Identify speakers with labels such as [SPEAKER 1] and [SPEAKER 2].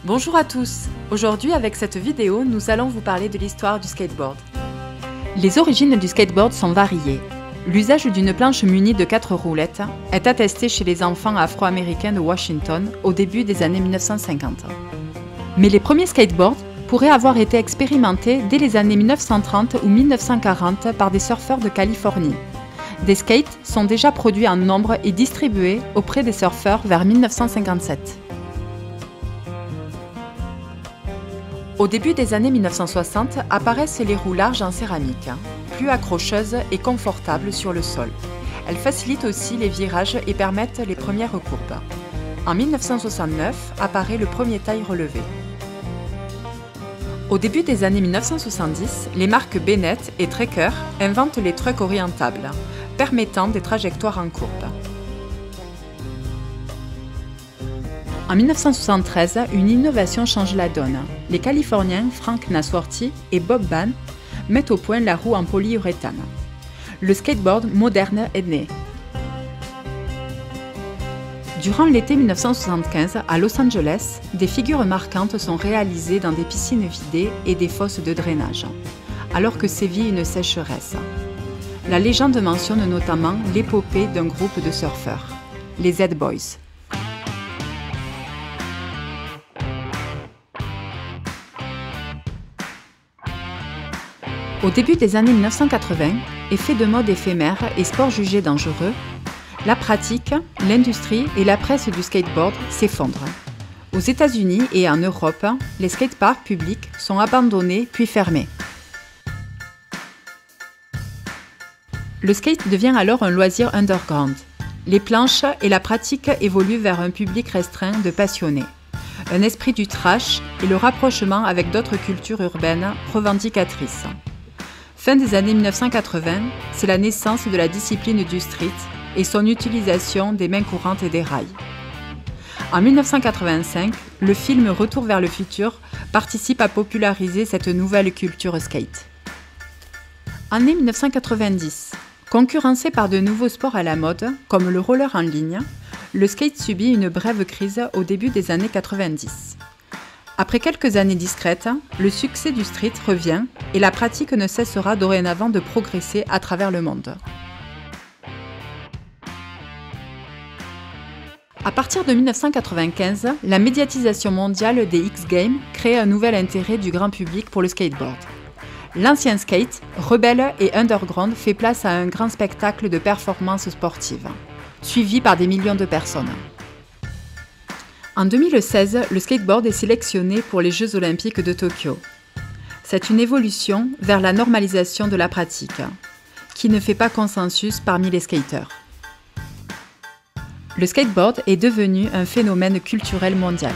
[SPEAKER 1] Bonjour à tous. Aujourd'hui, avec cette vidéo, nous allons vous parler de l'histoire du skateboard. Les origines du skateboard sont variées. L'usage d'une planche munie de 4 roulettes est attesté chez les enfants afro-américains de Washington au début des années 1950. Mais les premiers skateboards pourraient avoir été expérimentés dès les années 1930 ou 1940 par des surfeurs de Californie. Des skates sont déjà produits en nombre et distribués auprès des surfeurs vers 1957. Au début des années 1960, apparaissent les roues larges en céramique, plus accrocheuses et confortables sur le sol. Elles facilitent aussi les virages et permettent les premières courbes. En 1969, apparaît le premier taille relevé. Au début des années 1970, les marques Bennett et Trekker inventent les trucks orientables, permettant des trajectoires en courbe. En 1973, une innovation change la donne. Les Californiens Frank Nasworthy et Bob Bahn mettent au point la roue en polyuréthane. Le skateboard moderne est né. Durant l'été 1975, à Los Angeles, des figures marquantes sont réalisées dans des piscines vidées et des fosses de drainage, alors que sévit une sécheresse. La légende mentionne notamment l'épopée d'un groupe de surfeurs, les Z-Boys. Au début des années 1980, effet de mode éphémère et sport jugé dangereux, la pratique, l'industrie et la presse du skateboard s'effondrent. Aux États-Unis et en Europe, les skateparks publics sont abandonnés puis fermés. Le skate devient alors un loisir underground. Les planches et la pratique évoluent vers un public restreint de passionnés. Un esprit du trash et le rapprochement avec d'autres cultures urbaines revendicatrices. Fin des années 1980, c'est la naissance de la discipline du street et son utilisation des mains courantes et des rails. En 1985, le film Retour vers le futur participe à populariser cette nouvelle culture skate. Année 1990. Concurrencé par de nouveaux sports à la mode, comme le roller en ligne, le skate subit une brève crise au début des années 90. Après quelques années discrètes, le succès du street revient et la pratique ne cessera dorénavant de progresser à travers le monde. À partir de 1995, la médiatisation mondiale des X-Games crée un nouvel intérêt du grand public pour le skateboard. L'ancien skate, rebelle et underground, fait place à un grand spectacle de performances sportives, suivi par des millions de personnes. En 2016, le skateboard est sélectionné pour les Jeux olympiques de Tokyo. C'est une évolution vers la normalisation de la pratique, qui ne fait pas consensus parmi les skateurs. Le skateboard est devenu un phénomène culturel mondial.